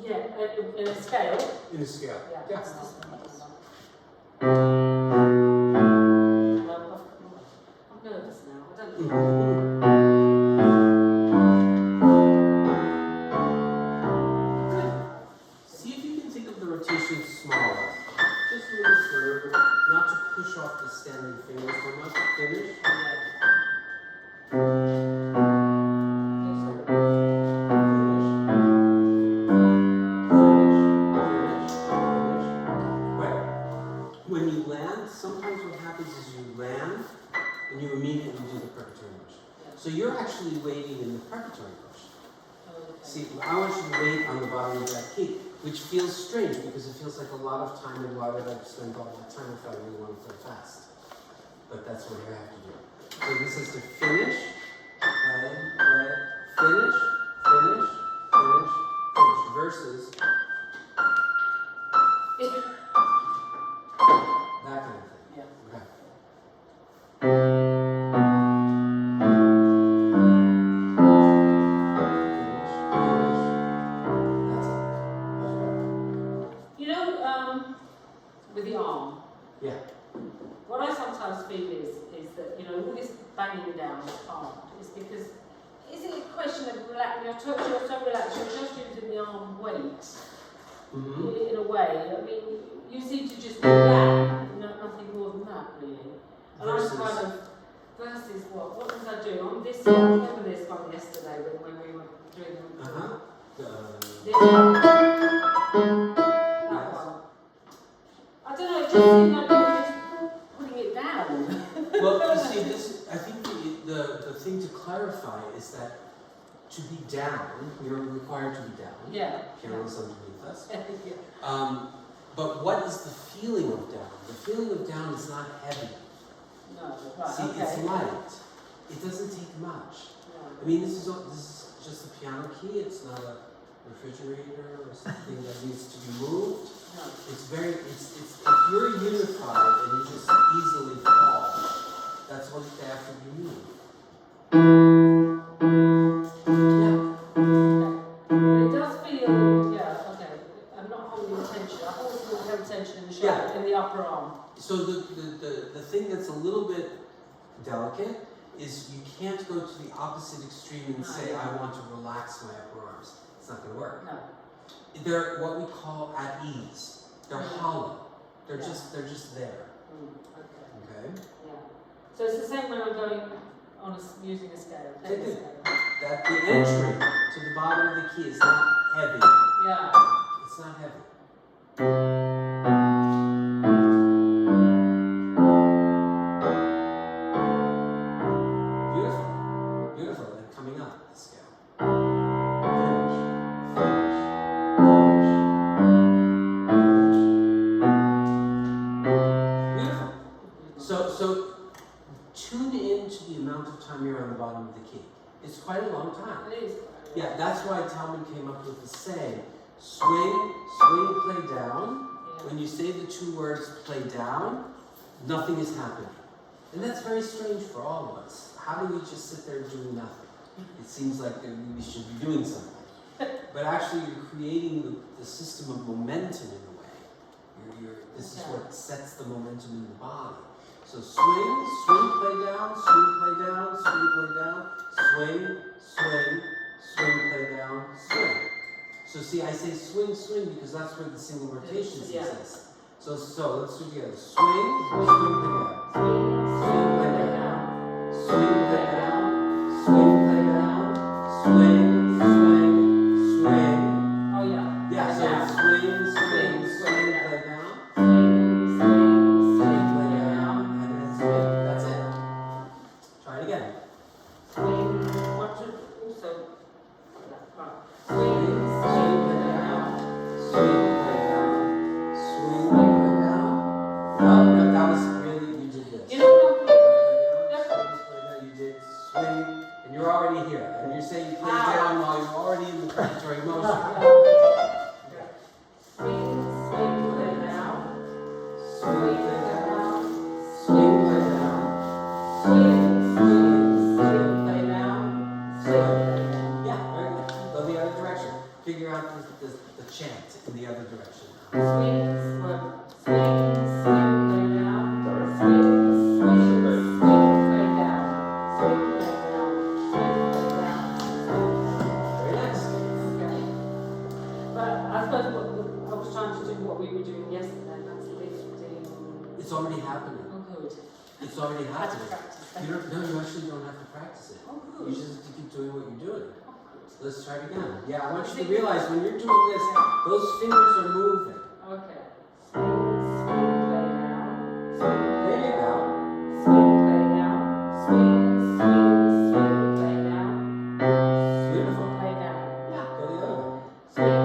Yeah, in a scale. In a scale. Yeah. Yeah. I'm nervous now. I don't know. Good. See if you can think of the rotation smaller. Just a little further, not to push off the standing fingers so much. Finish. When you land, sometimes what happens is you land and you immediately do the preparatory motion. So you're actually waiting in the preparatory motion. See, I want you to wait on the bottom of that key, which feels strange because it feels like a lot of time, and why would I spend all that time if I really want to play fast? But that's what you have to do. So this is to finish, play, finish, finish, finish, finish, versus that kind of thing. Yeah. Okay. You know, with the arm, Yeah. what I sometimes feel is that, you know, all this banging down is hard. Is because, is it a question of relaxing? You're so relaxed, you're just using the arm weight in a way. I mean, you seem to just do that, nothing more than that, really. And I'm kind of, versus what was I doing on this one? I remember this one yesterday when we were doing this one. That one. I don't know, it just seemed like you were just putting it down. Well, you see, I think the thing to clarify is that to be down, you're required to be down. Yeah. Carol's underneath us. Yeah. But what is the feeling of down? The feeling of down is not heavy. No, right, See, okay. it's light. It doesn't take much. No. I mean, this is just a piano key. It's not a refrigerator or something that needs to be moved. No. It's if you're unified and you just easily fall, that's what after you need. Yeah. But it does feel, yeah, okay. I'm not holding tension. I always hold tension in the shoulder, Yeah. in the upper arm. So the thing that's a little bit delicate is you can't go to the opposite extreme and say, I want to relax my upper arms. It's not going to work. No. They're what we call at ease. They're hollow. They're just there. Okay. Okay. Yeah. So it's the same when I'm going on using a scale. Take Take a it. scale. That the entry to the bottom of the key is not heavy. Yeah. It's not heavy. Beautiful. Beautiful. And coming up the scale. Finish. Finish. Beautiful. So tune into the amount of time you're on the bottom of the key. It's quite a long time. It is. Yeah, that's why Talman came up with the saying, swing, swing, play down. Yeah. When you say the two words play down, nothing is happening. And that's very strange for all of us. How do we just sit there doing nothing? It seems like we should be doing something. But actually you're creating the system of momentum in a way. This is what sets the momentum in the body. So swing, swing, play down, swing, play down, swing, play down, swing, swing, swing, play down, swing. So see, I say swing, swing because that's where the single rotations exist. So let's do it together. Swing, swing, play down. Swing, play down. Swing, play down. Swing, play down. Swing, swing, swing. Oh yeah. Yeah, so it's swing, swing, swing, play down. Swing, play down, and then swing. That's it. Try it again. Swing. What to also? Right. Swing, swing, play down. Swing, play down. Swing, play down. No, that was really, you did this. You know what I'm the chant in the other direction. Swings, well, swing, swing, play down. Swing, swing, swing, play down. Swing, play down. Swing, play down. Swing, play down. Very nice. Okay. But I suppose I was trying to do what we were doing yesterday, that's lifting. It's already happening. Oh, good. It's already I had to happening. practice that. You actually don't have to practice it. Oh, You good. just have to keep doing what you're doing. Oh, good. Let's try it again. Yeah, I want you to realize when you're doing this, those fingers are moving. Okay. Swing, swing, play down. Swing, There you go. swing, play down. Swing, swing, swing, play down. Beautiful. Play down. Yeah, go the other way. Swing,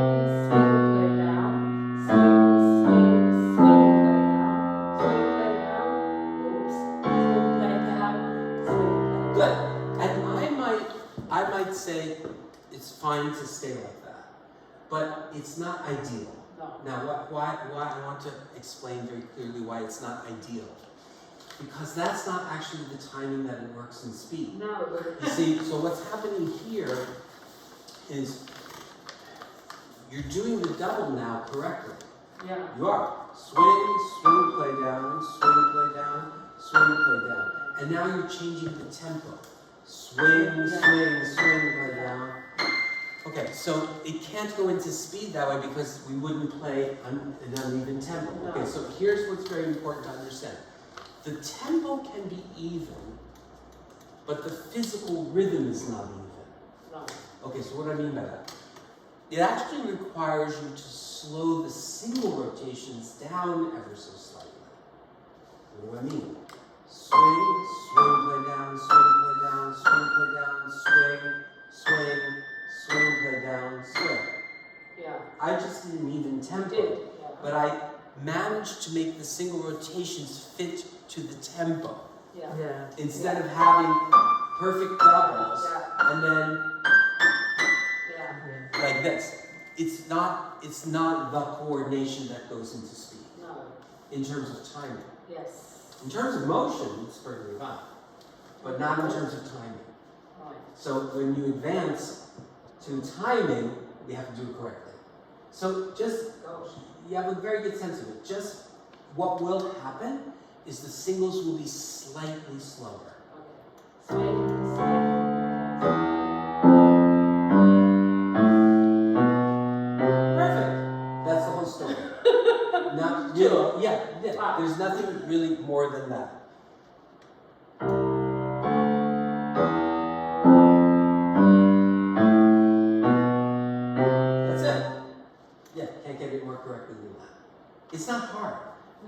swing, play down. Swing, swing, swing, play down. Swing, play down. Oops. Swing, play down. Swing, play down. Good. And I might say it's fine to stay like that, but it's not ideal. No. Now, why I want to explain very clearly why it's not ideal. Because that's not actually the timing that it works in speed. No, You see, so what's happening here is you're doing the double now correctly. yeah. You are. Swing, swing, play down, swing, play down, swing, play down. And now you're changing the tempo. Swing, swing, swing, play down. Okay, so it can't go into speed that way because we wouldn't play an uneven tempo. Okay, so here's what's very important to understand. The tempo can be even, but the physical rhythm is not even. No. Okay, so what do I mean by that? It actually requires you to slow the single rotations down ever so slightly. What do I mean? Swing, swing, play down, swing, play down, swing, play down, swing, swing, swing, play down, swing. Yeah. I just did an even tempo, Did. Yeah. but I managed to make the single rotations fit to the tempo. Yeah. Yeah. Instead of having perfect doubles Yeah. and then Yeah. like this. It's not the coordination that goes into speed No. in terms of timing. Yes. In terms of motion, it's perfectly fine, but not in terms of timing. Right. So when you advance to timing, we have to do it correctly. So just, Gosh. you have a very good sense of it. Just what will happen is the singles will be slightly slower. Okay. Swing, swing. Perfect. That's the whole story. Not really, yeah, Wow. there's nothing really more than that. That's it. Yeah, can't get it more correctly than that. It's not hard.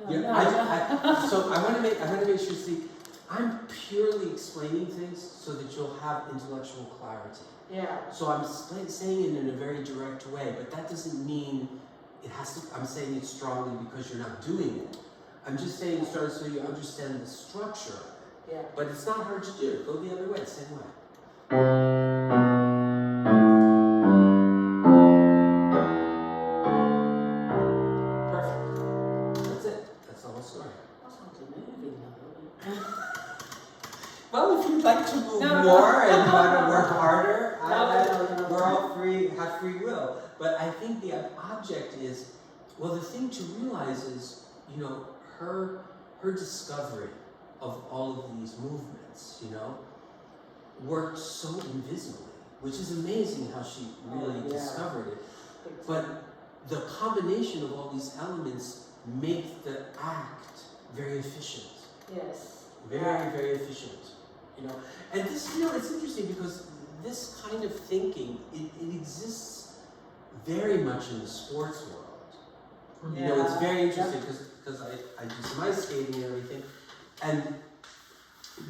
No, Yeah, no. so I want to make sure. See, I'm purely explaining things so that you'll have intellectual clarity. Yeah. So I'm saying it in a very direct way, but that doesn't mean it has to. I'm saying it strongly because you're not doing it. I'm just saying it strongly so you understand the structure of it. Yeah. But it's not hard to do. Go the other way, same way. Perfect. That's it. That's the whole story. That's hard to move in though. Well, if you'd like to move No. more and you want to work harder, No. we're all free, have free will. But I think the object is, well, the thing to realize is, you know, her discovery of all of these movements, you know, worked so invisibly, which is amazing how she really Oh, yeah. discovered it. But the combination of all these elements make the act very efficient. Yes. Very, very efficient. You know, and this, you know, it's interesting because this kind of thinking, it exists very much in the sports world. You know, it's very interesting because I do some ice skating and everything, and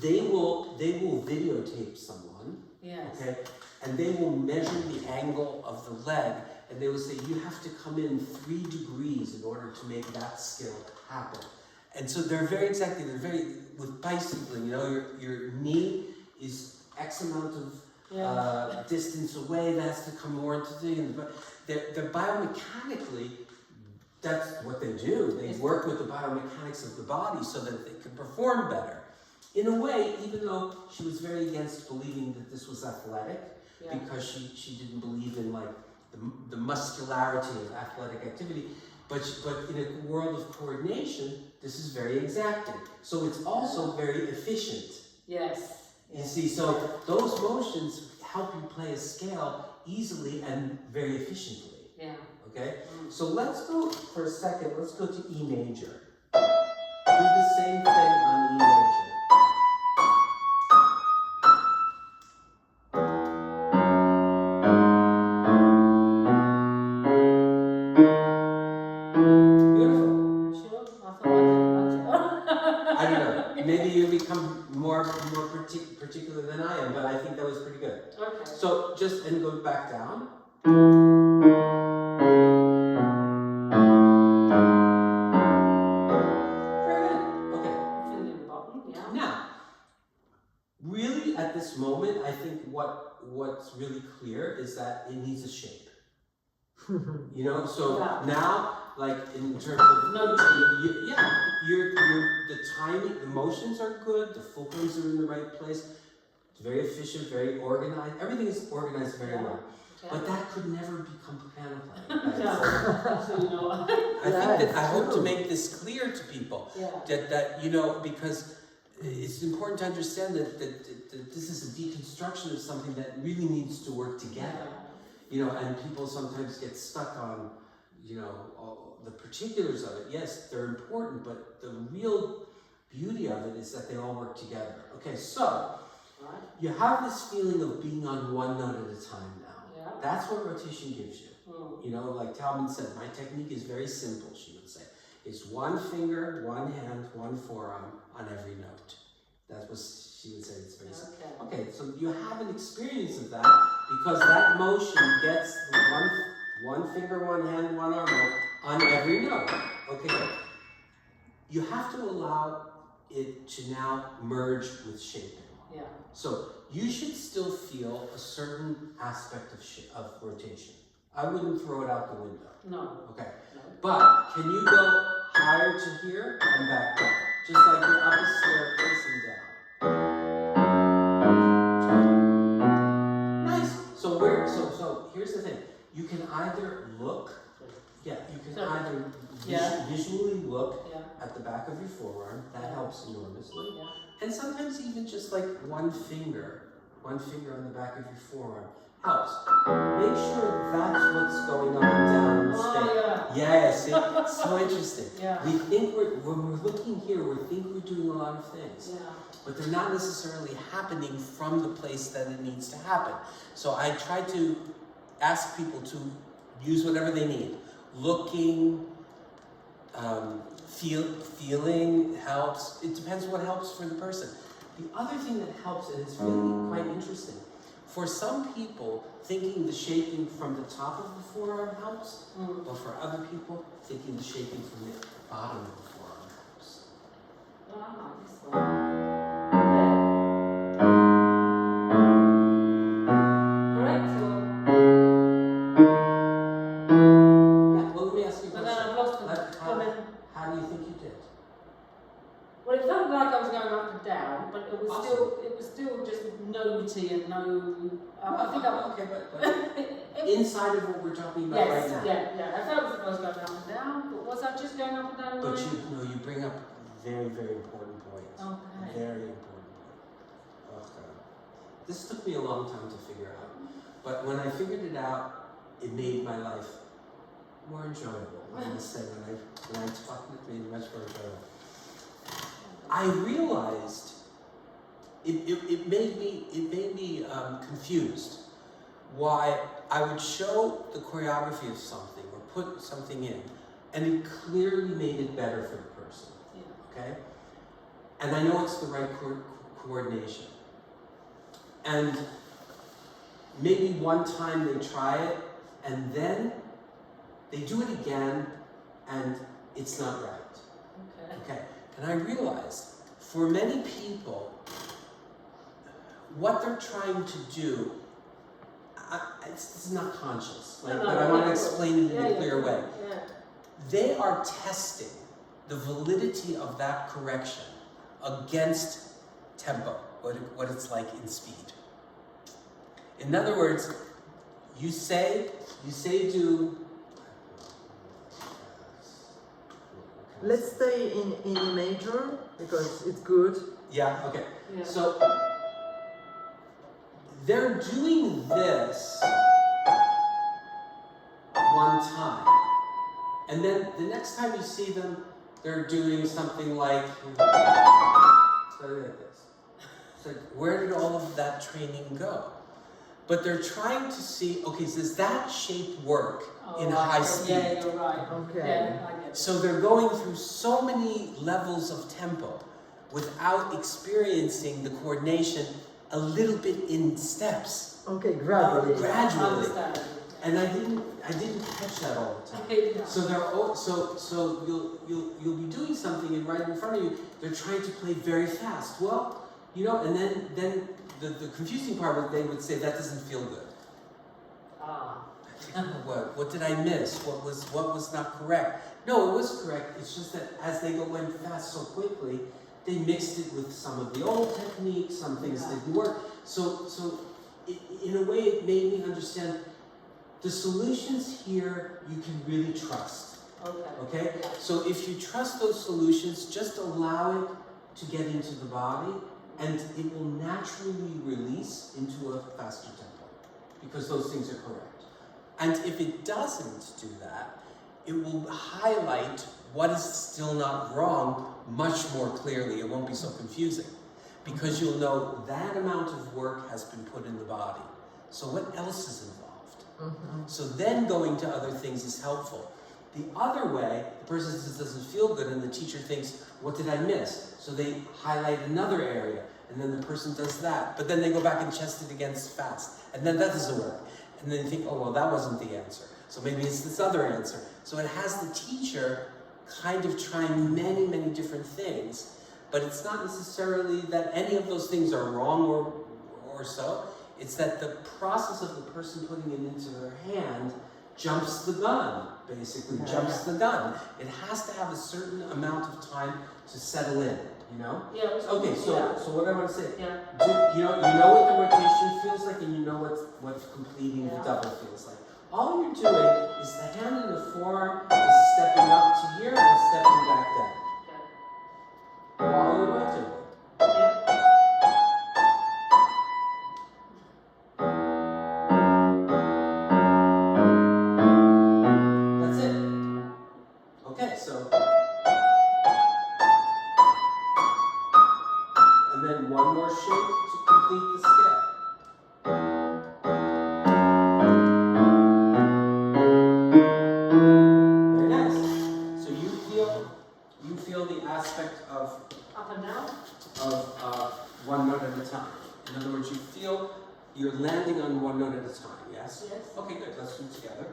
they will videotape someone, Yes. okay, and they will measure the angle of the leg, and they will say you have to come in 3 degrees in order to make that skill happen. And so they're very with bicycling, you know, your knee is X amount of distance away, that has to come more into the thing. But they're biomechanically, that's what they do. They work with the biomechanics of the body so that they can perform better. In a way, even though she was very against believing that this was athletic, because she didn't believe in like the muscularity of athletic activity. But in a world of coordination, this is very exacting. So it's also very efficient. Yes. You see, so those motions help you play a scale easily and very efficiently. Yeah. Okay? So let's go for a second, let's go to E major. Do the same thing on E major. I don't know. Maybe you become more particular than I am, but I think that was pretty good. Okay. So just and go back down. Very good. Okay. Filling the bottom. Yeah. Now, really, at this moment, I think what's really clear is that it needs a shape. You know. So now, like in terms of the timing, the motions are good, the fulcrums are in the right place, it's very efficient, very organized, everything is organized very well. Yeah. But that could never become piano playing. I hope to make this clear to people, that you know, because it's important to understand that this is a deconstruction of something that really needs to work together. You know, and people sometimes get stuck on, you know, all the particulars of it. Yes, they're important, but the real beauty of it is that they all work together. Okay, so you have this feeling of being on one note at a time now. Yeah. That's what rotation gives you. You know, like Talman said, my technique is very simple, she would say. It's one finger, one hand, one forearm on every note. That's what she would say, it's very simple. Okay, so you have an experience of that because that motion gets the one finger, one hand, one arm on every note. Okay, you have to allow it to now merge with shaping. Yeah. So you should still feel a certain aspect of rotation. I wouldn't throw it out the window. No. Okay. No. But can you go higher to here and back down? Just like you're up a staircase and down. Nice. So here's the thing. You can either look, you can either visually look at the back of your forearm. That helps enormously. Yeah. And sometimes even just like one finger on the back of your forearm helps. Make sure that's what's going up and down in the state. Yeah, see? So interesting. Yeah. We think when we're looking here, we think we're doing a lot of things. Yeah. But they're not necessarily happening from the place that it needs to happen. So I try to ask people to use whatever they need. Looking, feeling helps. It depends what helps for the person. The other thing that helps, and it's really quite interesting, for some people, thinking the shaping from the top of the forearm helps, but for other people, thinking the shaping from the bottom of the forearm helps. Well, I like this one. How do you think you did? Well, it felt like I was going up and down, but it was still just notey and no. I think okay, but inside of what we're talking about right now. Yeah. I felt as if I was going up and down, but was I just going up and down? But you bring up very, very important points. Okay. Very important point. Okay. This took me a long time to figure out, but when I figured it out, it made my life more enjoyable. I must say, when I talked, it made it much more enjoyable. I realized it made me confused why I would show the choreography of something or put something in, and it clearly made it better for the person. Yeah. Okay, and I know it's the right coordination. And maybe one time they try it, and then they do it again, and it's not right. Okay. And I realized, for many people, what they're trying to do, it's not conscious, but I want to explain it in a clear way. Yeah. They are testing the validity of that correction against tempo, what it's like in speed. In other words, you say do. Let's stay in E major because it's good. Yeah, okay. Yeah. So they're doing this one time. And then the next time you see them, they're doing something like this. It's like, where did all of that training go? But they're trying to see, okay, does that shape work in high speed? Yeah, you're right. Okay. Yeah, I get it. So they're going through so many levels of tempo without experiencing the coordination a little bit in steps. Okay, gradually. Gradually. Understand. And I didn't catch that all the time. Yeah. So they're all, so you'll be doing something and right in front of you, they're trying to play very fast. Well, you know, and then the confusing part was they would say that doesn't feel good. Ah. What did I miss? What was not correct? No, it was correct. It's just that as they went fast so quickly, they mixed it with some of the old techniques. Some things didn't work. So in a way, it made me understand the solutions here you can really trust. Okay. Okay? So if you trust those solutions, just allow it to get into the body, and it will naturally release into a faster tempo because those things are correct. And if it doesn't do that, it will highlight what is still not wrong much more clearly. It won't be so confusing because you'll know that amount of work has been put in the body. So what else is involved? So then going to other things is helpful. The other way, the person says doesn't feel good and the teacher thinks, what did I miss? So they highlight another area and then the person does that. But then they go back and chest it against fast. And then that doesn't work. And then you think, oh, well, that wasn't the answer. So maybe it's this other answer. So it has the teacher kind of trying many, many different things. But it's not necessarily that any of those things are wrong or so. It's that the process of the person putting it into their hand jumps the gun, basically, jumps the gun. It has to have a certain amount of time to settle in, you know? Yeah. Okay, so what I want to say, Yeah. you know what the rotation feels like, and you know what completing the double feels like. All you're doing is the hand and the forearm is stepping up to here and stepping back down. All you're doing. That's it. Okay, so. And then one more shape to complete the scale. Very nice. So you feel the aspect of Up and down. one note at a time. In other words, you feel you're landing on one note at a time. Yes. Yes. Okay, good. Let's do it together.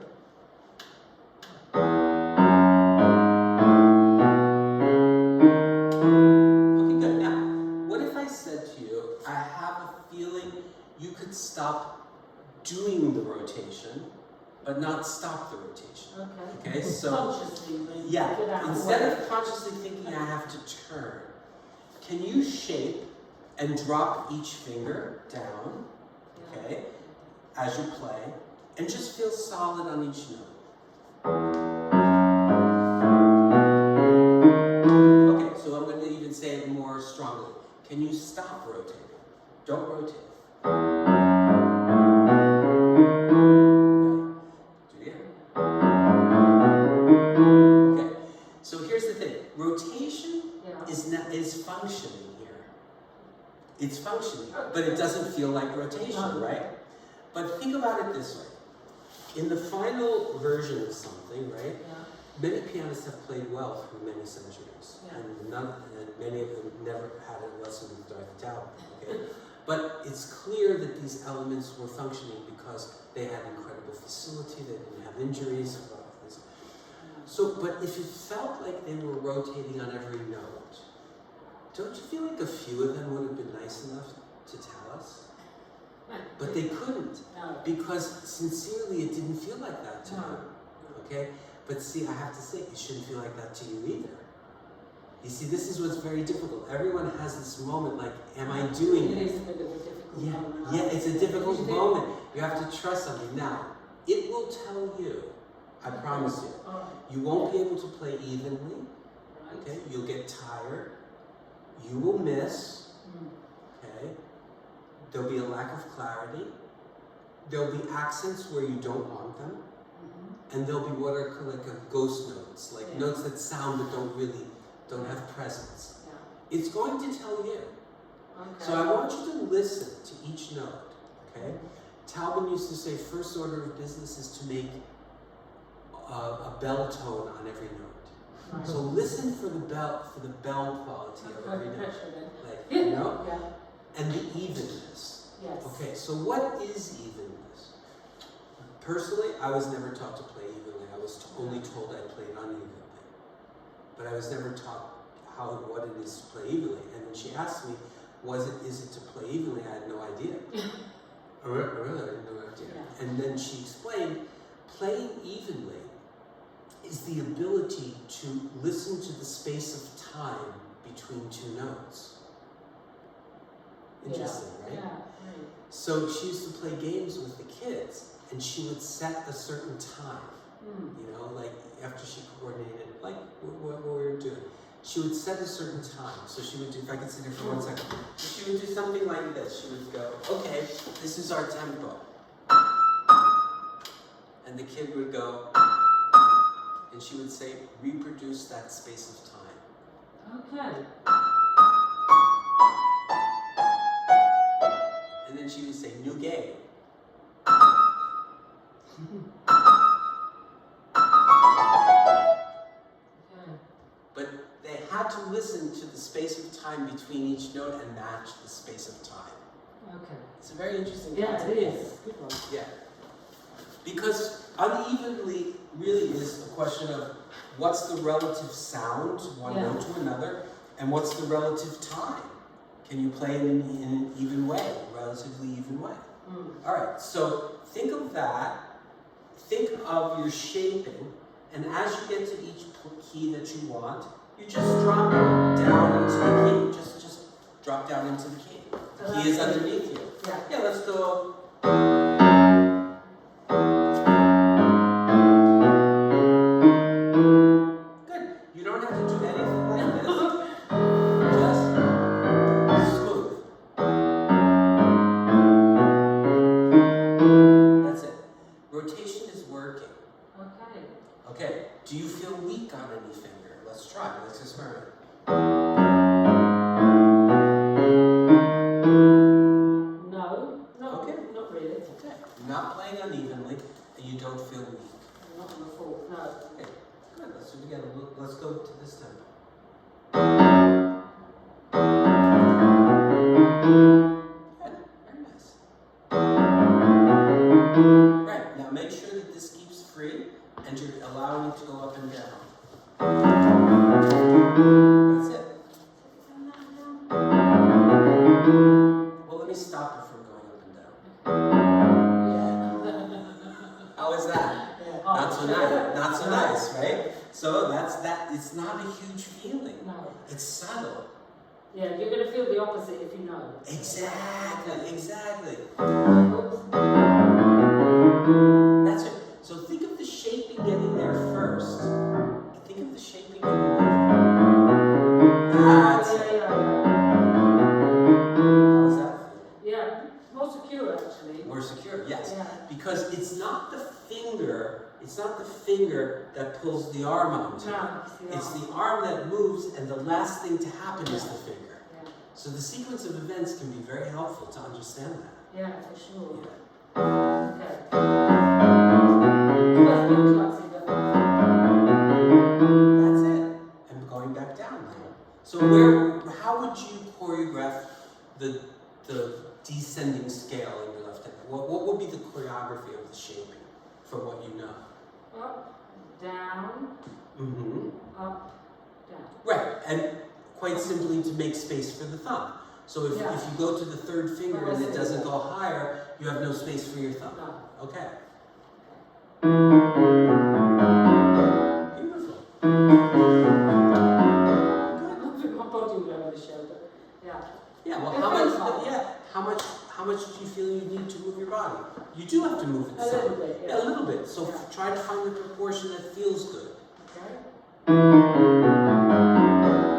Okay, good. Now, what if I said to you, I have a feeling you could stop doing the rotation, but not stop the rotation. Okay. Okay, so Consciously, but yeah, without instead worry. of consciously thinking I have to turn, can you shape and drop each finger down, okay, as you play, and just feel solid on each note? Okay, so I'm going to even say it more strongly. Can you stop rotating? Don't rotate. Okay, so here's the thing. Rotation is functioning here. It's functioning, but it doesn't feel like rotation, right? But think about it this way. In the final version of something, right? Many pianists have played well through many centuries, and many of them never had a lesson with Darvital. Okay, but it's clear that these elements were functioning because they had incredible facility. They didn't have injuries. So, but if it felt like they were rotating on every note, don't you feel like a few of them would have been nice enough to tell us? But they couldn't, because sincerely it didn't feel like that to them. Okay? But see, I have to say, it shouldn't feel like that to you either. You see, this is what's very difficult. Everyone has this moment like, am I doing it? It is a bit of a difficult moment. Yeah, it's a difficult moment. You have to trust something. Now, tell you, I promise you. Alright. You won't be able to play evenly, Right. okay? You'll get tired. You will miss, Mm. okay? There'll be a lack of clarity. There'll be accents where you don't want them. Mhm. And there'll be what are called like ghost notes, like Yeah. notes that sound but don't have presence. Yeah. It's going to tell you. Okay. So I want you to listen to each note, okay? Talbot used to say first order of business is to make a bell tone on every note. Right. So listen for the bell quality of every note. Pressure then. Like, you know? Yeah. And the evenness. Yes. Okay, so what is evenness? Personally, I was never taught to play evenly. I was only told I played unevenly. But I was never taught what it is to play evenly. And when she asked me, is it to play evenly? I had no idea. I really had no idea. Yeah. And then she explained, playing evenly is the ability to listen to the space of time between two notes. Interesting, right? Yeah. Right. So she used to play games with the kids, and she would set a certain time. Mm. You know, like after she coordinated, like what we were doing, she would set a certain time. So she would do, if I could sit here for 1 second, she would do something like this. She would go, okay, this is our tempo. And the kid would go, and she would say, reproduce that space of time. Okay. And then she would say, new game. Okay. But they had to listen to the space of time between each note and match the space of time. Okay. It's a very interesting Yeah, concept. it is. Good one. Yeah. Because unevenly really is a question of what's the relative sound, one Yeah. note to another, and what's the relative time. Can you play it in an even way, relatively even way? Mm. All right, so think of that. Think of your shaping, and as you get to each key that you want, you just drop down into the key. Just drop down into the key. The key is underneath you. Yeah. Yeah, let's go. Good. You don't have to do anything like this. Just smooth. That's it. Rotation is working. Okay. Okay. Do you feel weak on any finger? Let's try. Let's experiment. No. No. Okay. Not really. Okay. You're not playing unevenly, and you don't feel weak. Not on the fourth. No. Okay. Good. Let's do it again. Let's go to this tempo. Good. Very nice. Right. Now make sure that this keeps free, and you're allowing it to go up and down. That's it. Well, let me stop it from going up and down. Yeah. How is that? Yeah. Not so nice. Not so nice, right? So that's that. It's not a huge feeling. No. It's subtle. Yeah, you're going to feel the opposite if you know. Exactly. Exactly. Oops. That's it. So think of the shaping getting there first. Think of the shaping getting there. That's it. Yeah. How does that feel? Yeah. More secure, actually. More secure, yes. Yeah. Because it's not the finger that pulls the arm onto. No. It's the arm that moves, and the last thing to happen is the finger. Yeah. So the sequence of events can be very helpful to understand that. Yeah, for sure. Yeah. Okay. So that's good clumsy, but That's it. And going back down now. So how would you choreograph the descending scale in your left hand? What would be the choreography of the shaping from what you know? up, down, Mm-hmm. up, down. Right, and quite simply to make space for the thumb. So if Yeah. you go to the third finger Oh, I and it see. doesn't go higher, you have no space for your thumb. No. Okay. Beautiful. Good. My body will over the shoulder. Yeah. Yeah, well, It how feels much? hard. Yeah, how much do you feel you need to move your body? You do have to move it A some. little bit, yeah. Yeah, a little bit. So try to find the proportion that feels good. Okay.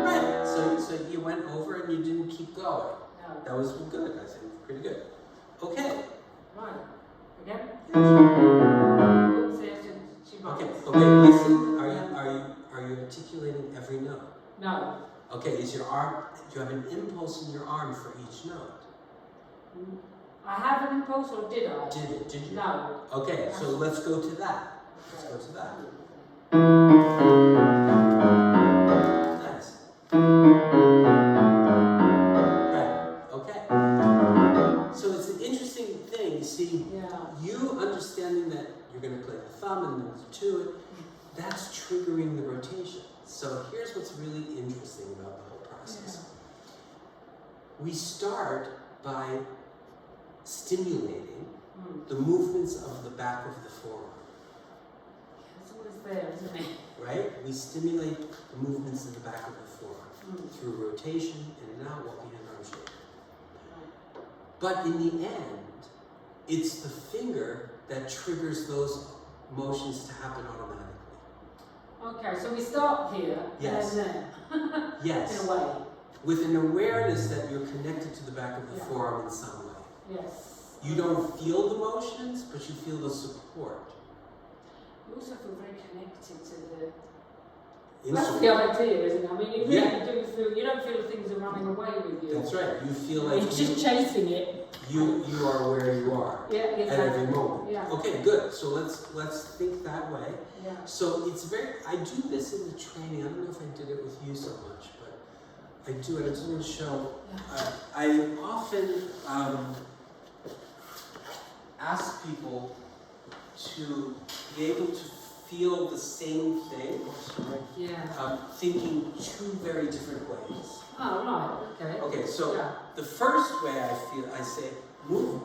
Right. So you went over and you didn't keep going. No. That was good, I think. Pretty good. Okay. Right. Again? Yes. Oops, yes, she might. Okay. Okay. Listen. Are you articulating every note? No. Okay. Is your arm? Do you have an impulse in your arm for each note? I have an impulse, or did I? Did you? No. Okay. So let's go to that. Let's go to that. Nice. Right. Okay. So it's an interesting thing. You see, Yeah. you understanding that you're going to play the thumb and then to it, that's triggering the rotation. So here's what's really interesting about the whole process. We start by stimulating the movements of the back of the forearm, It's always there, isn't it? right? We stimulate the movements in the back of the forearm through rotation, in and out, walking and arm shake. But in the end, it's the finger that triggers those motions to happen automatically. Okay, so we start here Yes. and then there. Yes. In a way. With an awareness that you're connected to the back of the Yeah. forearm in some way. Yes. You don't feel the motions, but you feel the support. You also feel very connected to the. Instrument. That's the idea, isn't it? I mean, you really Yeah. do feel. You don't feel things are running away with you. That's right. You feel You're like just chasing it. you are where you are Yeah, at exactly. every moment. Yeah. Okay, good. So let's think that way. Yeah. So it's very. I do this in the training. I don't know if I did it with you so much, but I do it. I just want to show. I often ask people to be able to feel the same thing, Yeah. thinking two very different ways. Oh, right. Okay. Okay, so Yeah. the first way I say, move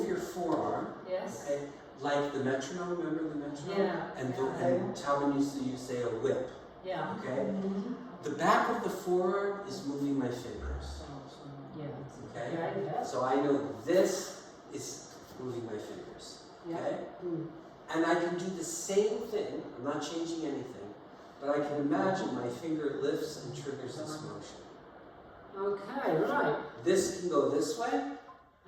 your forearm, Yes. okay, like the metronome. Remember the metronome? Yeah. And Talbot used to say a whip. Yeah. Okay. The back of the forearm is moving my fingers. Yeah. Okay. Okay. Yeah. So I know this is moving my fingers. Yeah. Okay. Mm. And I can do the same thing. I'm not changing anything, but I can imagine my finger lifts and triggers this motion. Okay. Right. This can go this way,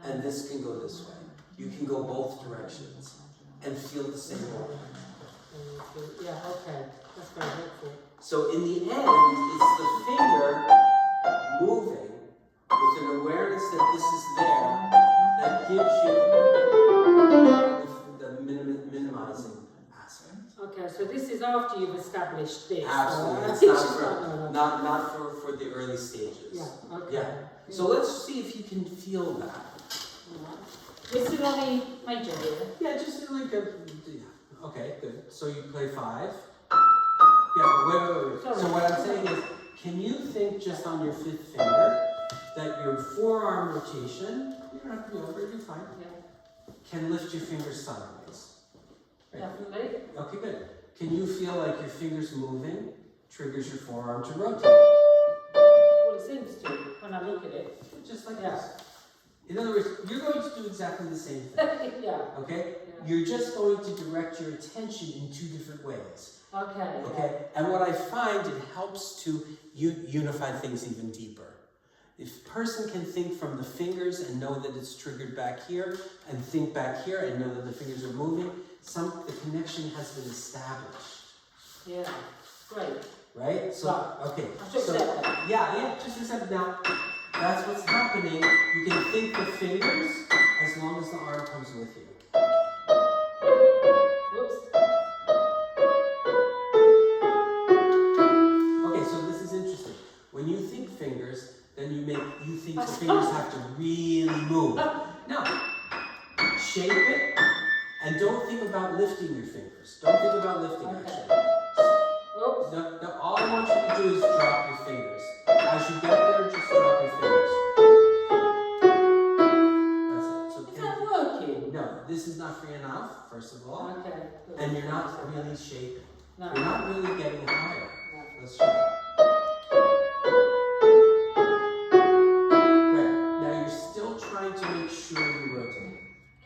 and this can go this way. You can go both directions and feel the same motion. Yeah. Okay. That's very helpful. So in the end, it's the finger moving with an awareness that this is there that gives you the minimizing aspect. Okay, so this is after you've established this. Absolutely. It's No. not for the early stages. Yeah, okay. Yeah. So let's see if you can feel that. Alright. We're still on the major here. Yeah, just like a. Yeah. Okay, good. So you play 5. Yeah, but wait. Sorry. So what I'm saying is, can you think just on your 5th finger that your forearm rotation, you don't have to be over it, you're fine, Yeah, can lift your fingers sideways? Right? definitely. Okay, good. Can you feel like your fingers moving triggers your forearm to rotate? Well, it seems to when I look at it. Just like Yeah. this. In other words, you're going to do exactly the same thing, Yeah. okay? Yeah. You're just going to direct your attention in 2 different ways. Okay. Okay, and what I find, it helps to unify things even deeper. If a person can think from the fingers and know that it's triggered back here, and think back here and know that the fingers are moving, the connection has been established, Yeah. Great. right? So, okay, I should so accept that. yeah, just accept now. That's what's happening. You can think the fingers as long as the arm comes with you. Whoops. Okay, so this is interesting. When you think fingers, then you think the fingers have to really move. No, shape it, and don't think about lifting your fingers. Don't think about lifting actually. Oops. No, all I want you to do is drop your fingers. As you get there, just drop your fingers. That's it. So Is that working? no, this is not free enough, first of all, Okay. Good. and you're not really shaping. No. You're not really getting higher. No. Let's try it. Right. Now you're still trying to make sure you rotate.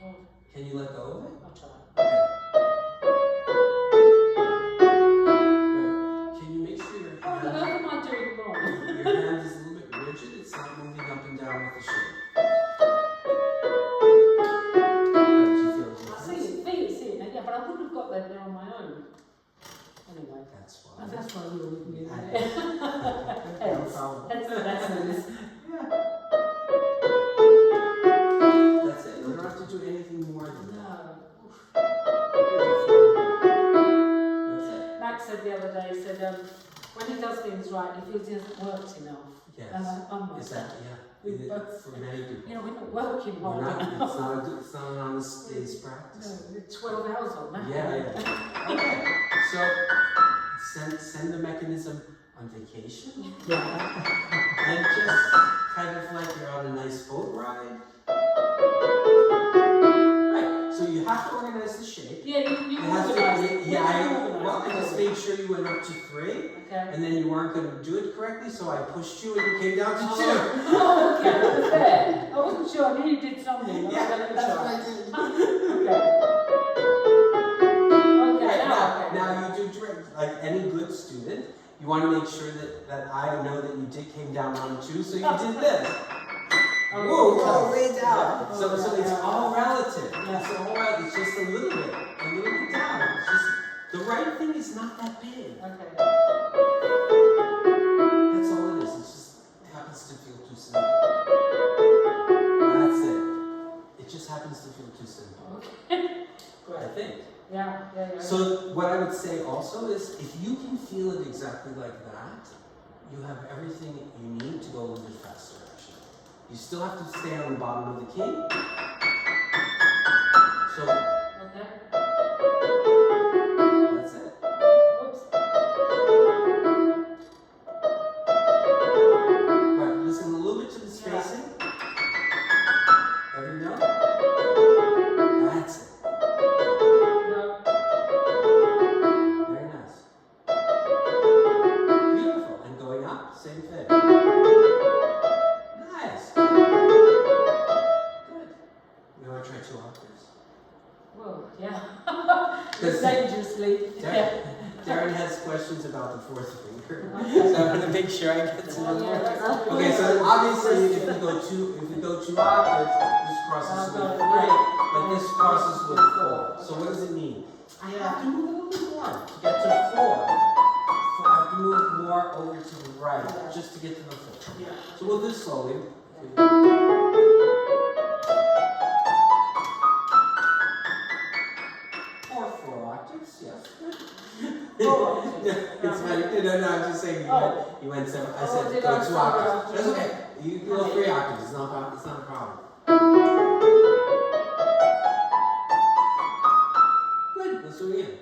Oh, Can you let go of it? I'll try. Okay. well, you're with me. No Hence, problem. hence the lessons. That's it. You don't have to do anything more than that. No. That's it. Max said the other day, he said, when he does things right, he feels he hasn't worked enough. Yes. I'm like Is that, We yeah. both For many people. You know, we're not working We're hard not, enough. it's not an honest day's practice. No, we're 12 hours on that. Yeah. Okay. So send the mechanism on vacation Yeah. and just kind of like you're on a nice boat ride. Right. So you have to organize the shape. Yeah, you It has to organise be, it. yeah, You well, I organise just it. made sure you went up to 3, Okay. and then you weren't going to do it correctly, so I pushed you and you came down to 2. Oh, okay, that's fair. I wasn't sure, I knew you did something. Yeah, Let me that's try. what I did. Okay. Okay, Right, now, okay. now you do direct, like any good student, you want to make sure that I know that you came down on 2, so you did this. Oh, Whoa, way down. So it's all relative. Yeah. It's all relative. It's just a little bit down. It's just the right thing is not that big. Okay. That's all it is. It just happens to feel too simple. That's it. It just happens to feel too simple. Okay. I Great. think. Yeah. So what I would say also is, if you can feel it exactly like that, you have everything you need to go a little bit faster. Actually, you still have to stay on the bottom of the key. So Okay. that's it. Oops. Right. Listen a little bit to the spacing. Every note. That's it. No. Very nice. Beautiful. And going up, same thing. Nice. Good. You want to try 2 octaves? Whoa, yeah. Because Dangerously. Darren has questions about the 4th finger. Okay. So I'm going to make sure I get to Oh, the yeah, that's Okay, so obviously if you go 2 octaves, this crosses with 3, but this crosses with 4. So what does it mean? I have to move a little bit more to get to 4. So I have to move more over to the right just to get to the 4. Yeah. So we'll do it slowly. 4 octaves, yes. It's funny. No, I'm just saying you went 7. I said did go I 2 say octaves. that? That's okay. You can go 3 octaves. It's not a problem. Good. Let's do it again.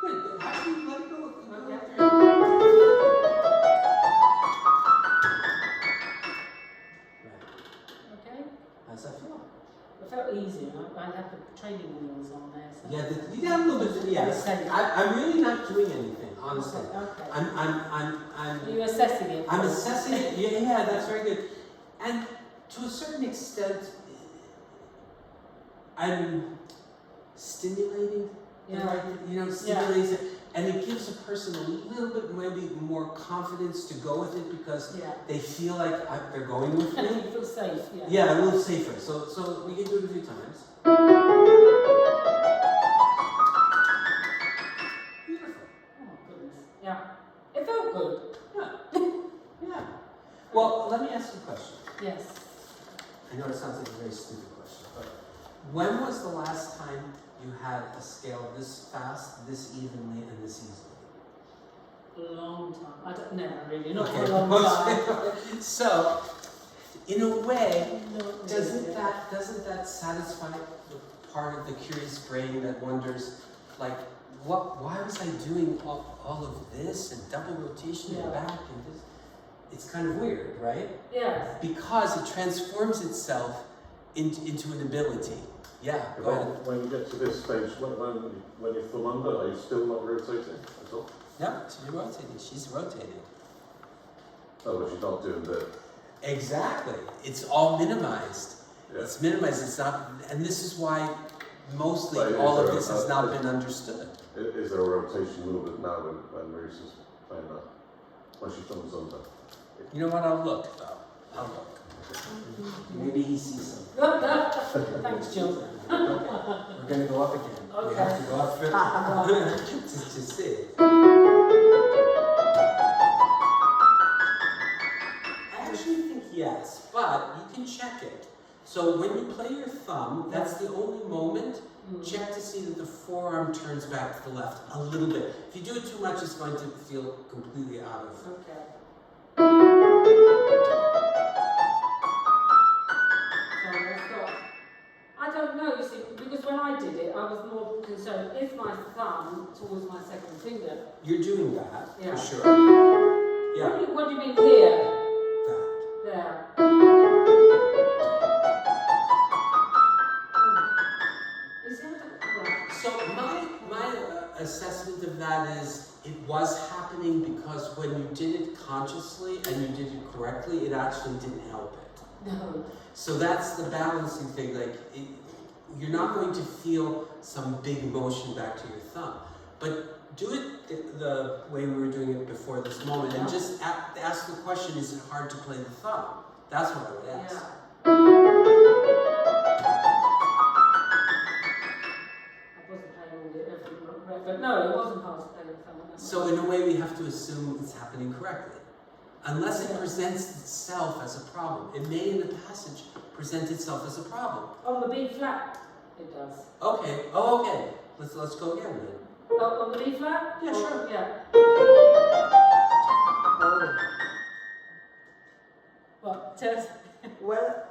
Good. Actually, let it go. Okay. How's that feel? It felt easy. I had the training wheels on there. So. Yeah, you got a little bit. Yes. I'm really not doing anything, honestly. Okay. I'm Are you assessing it? I'm assessing it. Yeah, that's very good. And to a certain extent, I'm stimulating. Yeah. Stimulates it, and it gives a person a little bit maybe more confidence to go with it because Yeah. they feel like they're going with me. You feel safe. Yeah. Yeah, a little safer. So we can do it a few times. Beautiful. Oh my goodness. Yeah. It felt good. Yeah. Well, let me ask you a question. Yes. I know it sounds like a very stupid question, but when was the last time you had a scale this fast, this evenly, and this easily? Long time. I don't know really. Not Okay. for a long time. So, in a way, Not doesn't really. that satisfy the part of the curious brain that wonders, like, why was I doing all of this and double rotation and back and this? It's kind of weird, right? Yes. Because it transforms itself into an ability. Yeah, go ahead. When you get to this stage, when you thumb under, are you still not rotating at all? Yeah, she's rotating. She's rotating. Oh, but she's not doing the... Exactly. It's all minimized. Yeah. It's minimized. It's not, and this is why mostly But is all of there this has not been understood. Is there a rotation movement now when Marissa's playing that? When she thumbs under? You know what? I'll look though. I'll look. Maybe he sees something. Thanks, Jill. We're gonna go up again. We have to go up for to see. I actually think yes, but you can check it. So when you play your thumb, that's the only moment. Check to see that the forearm turns back to the left a little bit. If you do it too much, it's going to feel completely out of. Okay. I don't know, you see, because when I did it, I was more concerned if my thumb towards my second finger. You're doing that, Yeah. for sure. Yeah. What do you mean here? That. There. Is that So my assessment of that is it was happening because when you did it consciously and you did it correctly, it actually didn't help it. No. So that's the balancing thing. Like you're not going to feel some big motion back to your thumb, but do it the way we were doing it before this moment, and just ask the question: is it hard to play the thumb? That's what I would ask. Yeah. I wasn't playing all the every, but no, it wasn't hard to play the thumb. So in a way, we have to assume it's happening correctly. Unless it presents itself as a problem. It may in the passage present itself as a problem. On the B flat, it does. Okay, oh okay. Let's go again then. Oh, on the B flat? Yeah, sure. Yeah. What? Tell us. Well,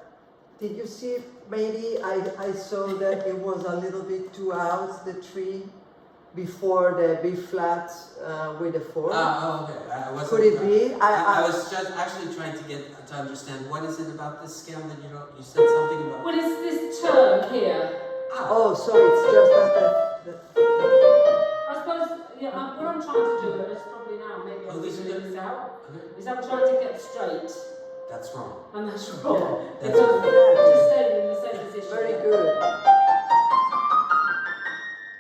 did you see, maybe I saw that it was a little bit too out, the tree, before the B flat with the four. Oh, okay. I wasn't, Could it be? I was just actually trying to get to understand what is it about this scale that you said something about. What is this turn here? Oh, so it's just that I suppose, yeah, what I'm trying to do is probably now, maybe I'll this figure is this out, Okay. is I'm trying to get straight, That's wrong. and that's wrong. That's Because wrong. just staying in the same position. very good.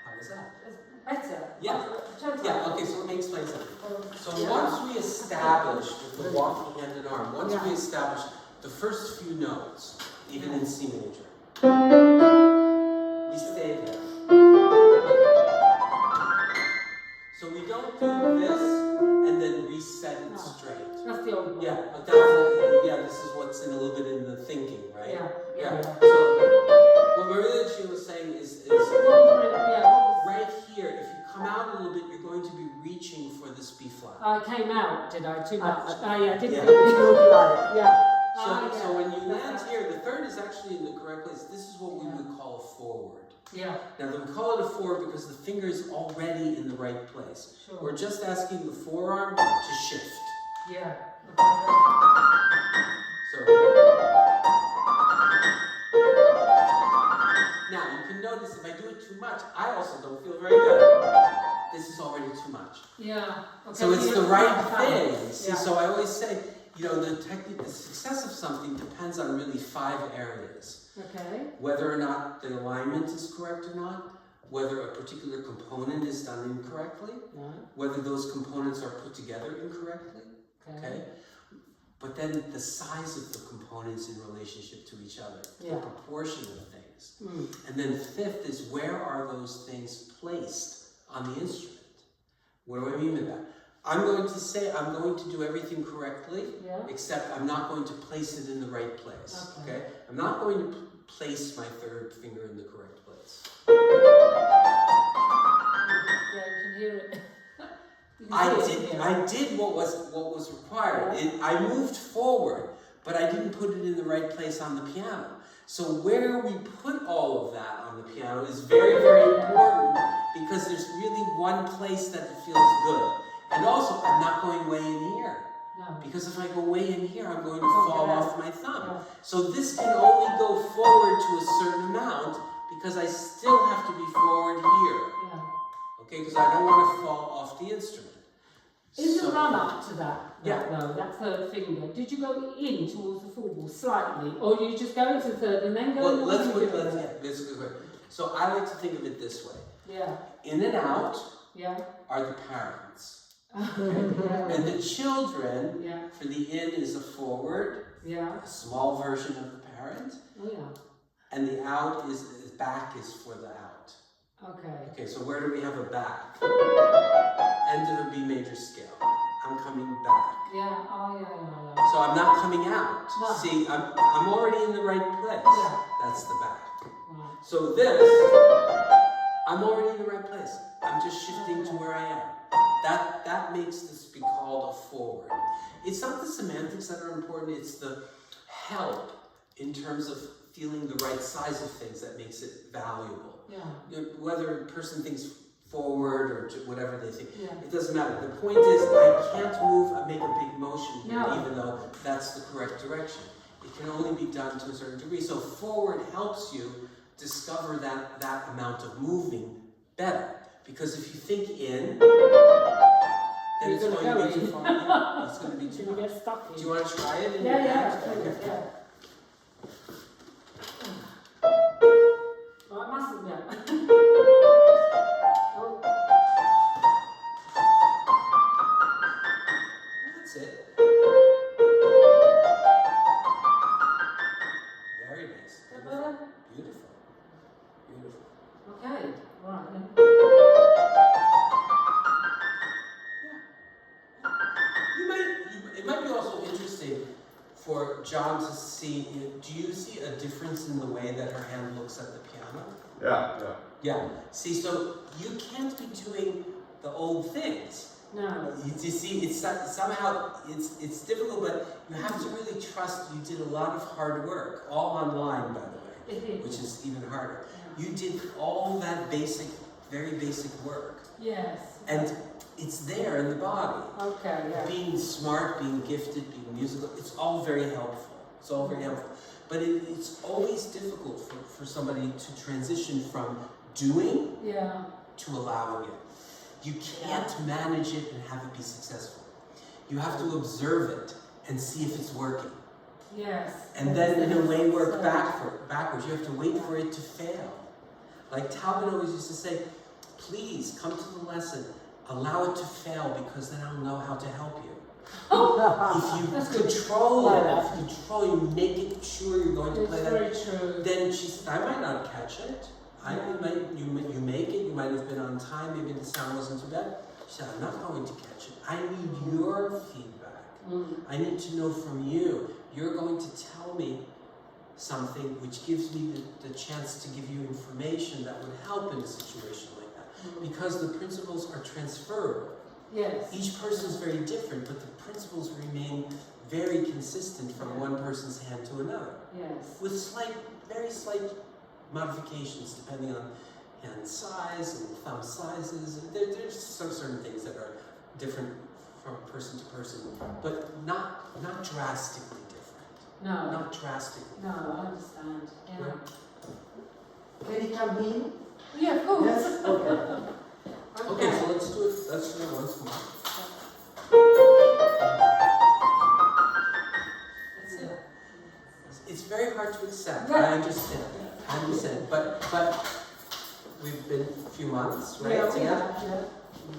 How was that? It's better. Yeah. Totally. Yeah, okay, so let me explain something. So Yeah. once we establish with the walking hand and arm, once Yeah. we establish the first few notes, even in C major, we stay there. So we don't do this and then reset it No. straight. That's the old one. Yeah, but this is what's in a little bit in the thinking, right? Yeah. So what Maria was saying is What was right here, if you come out a little bit, you're going to be reaching for this B flat. I came out, did I? Too much? Yeah, didn't Yeah. I? It looked like. Yeah. So when you land That's here, the third is actually in the correct place. This is what we would call a forward. Yeah, Now we call it a forward because the finger is already in the right place. sure. We're just asking the forearm to shift. Yeah. So now you can notice if I do it too much, I also don't feel very good. This is already too much. Yeah. Okay, So it's the right thing. See, Yeah. so I always say, the technique, the success of something depends on really 5 areas. Okay. Whether or not the alignment is correct or not, whether a particular component is done incorrectly, Right. whether those components are put together incorrectly, okay? But then the size of the components in relationship to each other, Yeah. the proportion of things. Mm. And then 5th is where are those things placed on the instrument? What do I mean by that? I'm going to say I'm going to do everything correctly, Yeah. except I'm not going to place it in the right place, Okay. okay? I'm not going to place my 3rd finger in the correct place. Yeah, you can hear it. You can see it, yeah. I did what was required. I moved forward, but I didn't put it in the right place on the piano. So where we put all of that on the piano is very, very important because there's really one place that it feels good. And also, I'm not going way in here. No. Because if I go way in here, I'm going to fall off my thumb. Yeah. So this can only go forward to a certain amount because I still have to be forward here. Yeah. Okay, because I don't want to fall off the instrument. In the So- run up to that, Yeah. though, that 3rd finger, did you go in towards the football slightly, or you just go into the 3rd and then go? Well, in let's the put middle? this is a good way. So I like to think of it this way. Yeah. In and out Yeah. are the parents. Yeah. And the children, Yeah. for the in is a forward, Yeah. a small version of the parent, Oh yeah. and the out is back is for the out. Okay. Okay, so where do we have a back? End of a B major scale. I'm coming back. Yeah, oh yeah. So I'm not coming out. No. See, I'm already in the right place. Yeah. That's the back. Right. So this, I'm already in the right place. I'm just shifting to where I am. That makes this be called a forward. It's not the semantics that are important, it's the help in terms of feeling the right size of things that makes it valuable. Yeah. You know, whether a person thinks forward or whatever they think, Yeah. it doesn't matter. The point is, I can't move and make a big motion here, No. even though that's the correct direction. It can only be done to a certain degree. So forward helps you discover that amount of moving better. Because if you think in, then You're it's gonna going to go be too in. far. Yeah, it's going to be Should too we much. get stuck in? Do you want to try it? In Yeah, your yeah, back? please, yeah. Oh, I mustn't, yeah. Oh, That's it. Very nice. is that better? Beautiful. Beautiful. Okay, right then. It might be also interesting for John to see, do you see a difference in the way that her hand looks at the piano? Yeah. Yeah. See, so you can't be doing the old things. No. You see, it's somehow, it's difficult, but you have to really trust you did a lot of hard work, all online, by the way, It is. which is even harder. Yeah. You did all that basic, very basic work. Yes. And it's there in the body. Okay, yeah. Being smart, being gifted, being musical, it's all very helpful. It's all very helpful. But it's always difficult for somebody to transition from doing Yeah. to allowing it. You can't manage it and have it be successful. You have to observe it and see if it's working. Yes. And then in a way work So- backwards. You have to wait for it to fail. Like Talbot always used to say, please come to the lesson, allow it to fail because then I'll know how to help you. If you control it, you make it sure you're going to It's play that, very true. then she said, I might not catch it. You make it, you might have been on time, maybe the sound wasn't too bad. She said, I'm not going to catch it. I need your feedback. I need to know from you. You're going to tell me something which gives me the chance to give you information that would help in a situation like that. Because the principles are transferable. Yes. Each person is very different, but the principles remain very consistent from one person's hand to another. Yes. With very slight modifications depending on hand size and thumb sizes. There's certain things that are different from person to person, but not drastically different. No. Not drastically. No, I understand. Yeah. Can he come in? Yeah, of course. Yes? Okay. Okay, so let's do it once more. That's it. It's very hard to accept. Yeah. I understand. But we've been a few months, right? Yeah, together. yeah.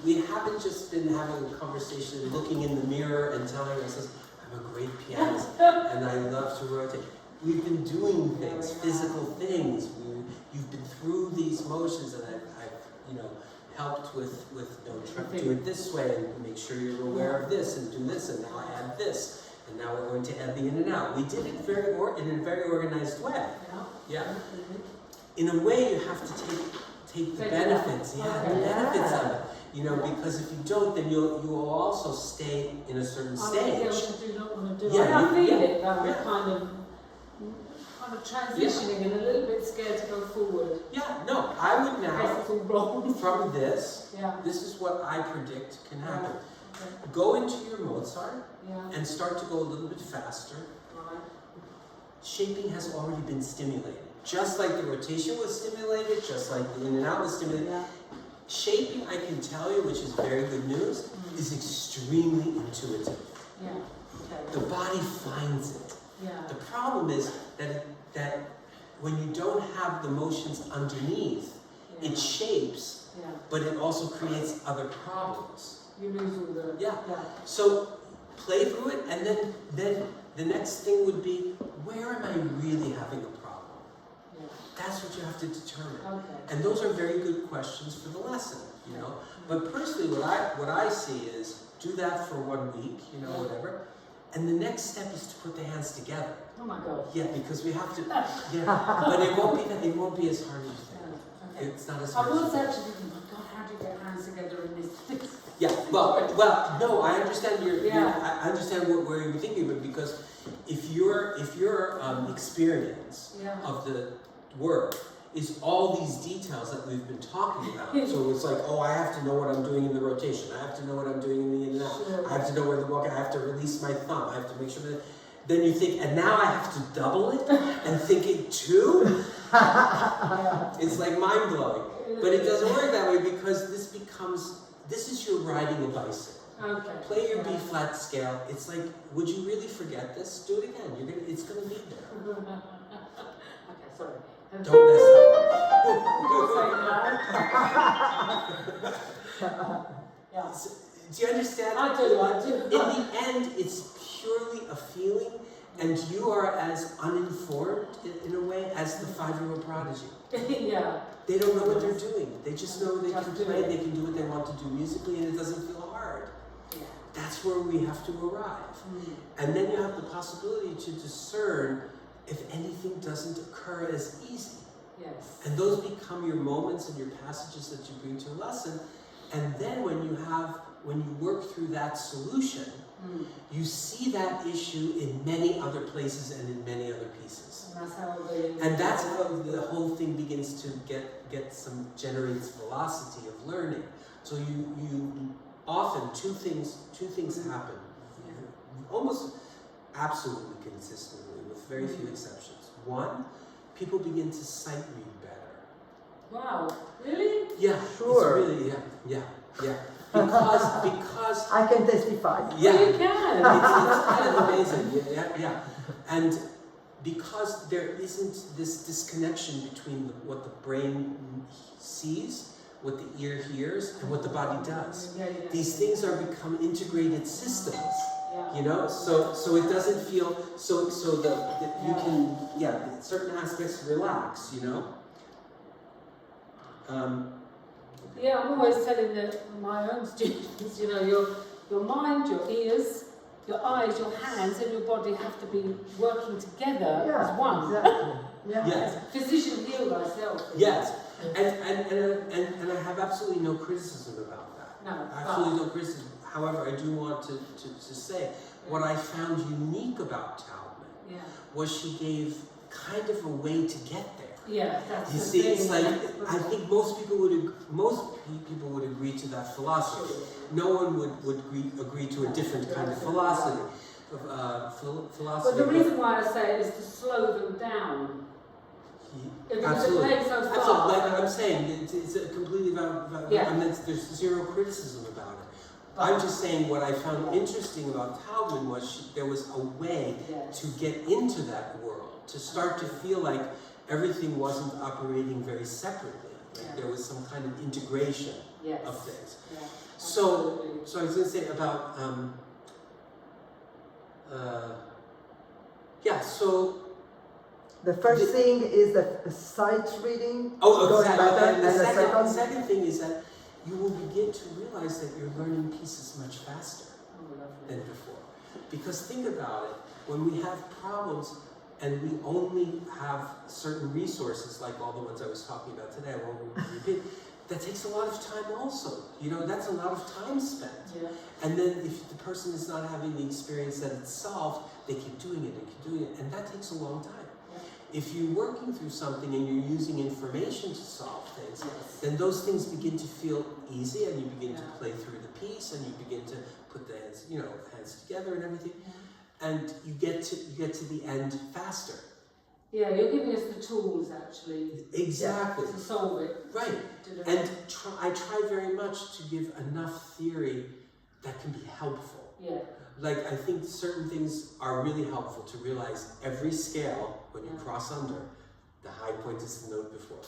We haven't just been having a conversation, looking in the mirror and telling ourselves, I'm a great pianist and I love to rotate. We've been doing things, physical things. You've been through these motions, and I've helped with do it this way and make sure you're aware of this and do this, and now I add this, and now we're going to add the in and out. We did it in a very organized way. Yeah. In a way, you have to take the benefits. The benefits of it. Because if you don't, then you will also stay in a certain stage. I do not want to do it. Yeah, I feel it, that yeah. kind of transitioning and a little bit scared to go forward. Yeah, no, I would In case now, it's all wrong. from this, Yeah. this is what I predict can happen. Okay. Go into your Mozart Yeah. and start to go a little bit faster. Right. Shaping has already been stimulated. Just like the rotation was stimulated, just like the in and out was stimulated. Yeah. Shaping, I can tell you, which is very good news, is extremely intuitive. Yeah. Okay. The body finds it. Yeah. The problem is that when you don't have the motions underneath, Yeah. it shapes, Yeah. but it also creates other problems. You lose all the. Yeah. Yeah. So play through it, and then the next thing would be, where am I really having a problem? Yeah. That's what you have to determine. Okay. And those are very good questions for the lesson, you know. But personally, what I see is do that for 1 week, you know, whatever. And the next step is to put the hands together. Oh my God. Yeah, because we have to. Yeah, but it won't be as hard as you think. Okay. It's not as I hard. as you was think. actually thinking, oh my God, how do you get hands together in this? Yeah, well, no, I understand Yeah. I understand where you're thinking, but because if your experience Yeah. of the work is all these details that we've been talking about, so it's like, oh, I have to know what I'm doing in the rotation, I have to know what I'm doing in the in and out, Sure. I have to know where the walk, I have to release my thumb, I have to make sure that. Then you think, and now I have to double it and think it too. Yeah. It's like mind blowing, but it doesn't work that way because this is your riding a bicycle. Okay. Play your B flat scale. It's like, would you really forget this? Do it again. It's gonna be there. Okay, sorry. Don't mess You're saying up. that. Yeah. Do you understand? I do. In the end, it's purely a feeling, and you are as uninformed in a way as the 5-year-old prodigy. Yeah. They don't know what they're doing. They just know they can Just do play, it. they can do what they want to do musically, and it doesn't feel hard. Yeah. That's where we have to arrive. Mm. And then you have the possibility to discern if anything doesn't occur as easy. Yes. And those become your moments and your passages that you bring to a lesson. And then when you work through that solution, you see that issue in many other places and in many other pieces. And That's how the whole thing begins to generates velocity of learning. So you often two things happen, almost absolutely consistently, with very few exceptions. One, people begin to sight read better. Wow, really? Yeah, Sure. It's really, yeah. Because I can testify. yeah, Well, you can. it's kind of amazing. Yeah. And because there isn't this disconnection between what the brain sees, what the ear hears, and what the body does. Yeah. These things are become integrated systems. Yeah. You know, so it doesn't feel so that you can certain aspects relax. You know. Yeah, I'm always telling my own students, you know, your mind, your ears, your eyes, your hands, and your body have to be working together as one. Exactly. Yeah. Yes. Physician heal thyself. Yes. And I have absolutely no criticism about that. No. Absolutely no criticism. However, I do want to say what I found unique about Taubman was she gave kind of a way to get there. Yeah, that's You the see, thing. it's like I think most people would agree to that philosophy. No one would agree to a different kind of philosophy. But the reason why I say it is to slow them down. Because Absolutely. it plays so fast. Absolutely. Like I'm saying, it's a completely about Yeah. and there's zero criticism about it. I'm just saying what I found interesting about Taubman was there was a way to get into that world, to start to feel like everything wasn't operating very separately. Like there was some kind of integration of things. Yeah. So I was going to say about so The first thing is the sight reading. oh going exactly. better, And the second, second thing is that you will begin to realize that you're learning pieces much faster than before. Because think about it, when we have problems and we only have certain resources, like all the ones I was talking about today, I won't repeat, that takes a lot of time also. You know, that's a lot of time spent. Yeah. And then if the person is not having the experience that it's solved, they keep doing it, and that takes a long time. If you're working through something and you're using information to solve things, then those things begin to feel easy, and you begin to play through the piece, and you begin to put the hands together and everything, and you get to the end faster. Yeah, you're giving us the tools actually. Exactly. To solve it. Right. And I try very much to give enough theory that can be helpful. Yeah. Like, I think certain things are really helpful to realize every scale, when you cross under, the high point is the note before.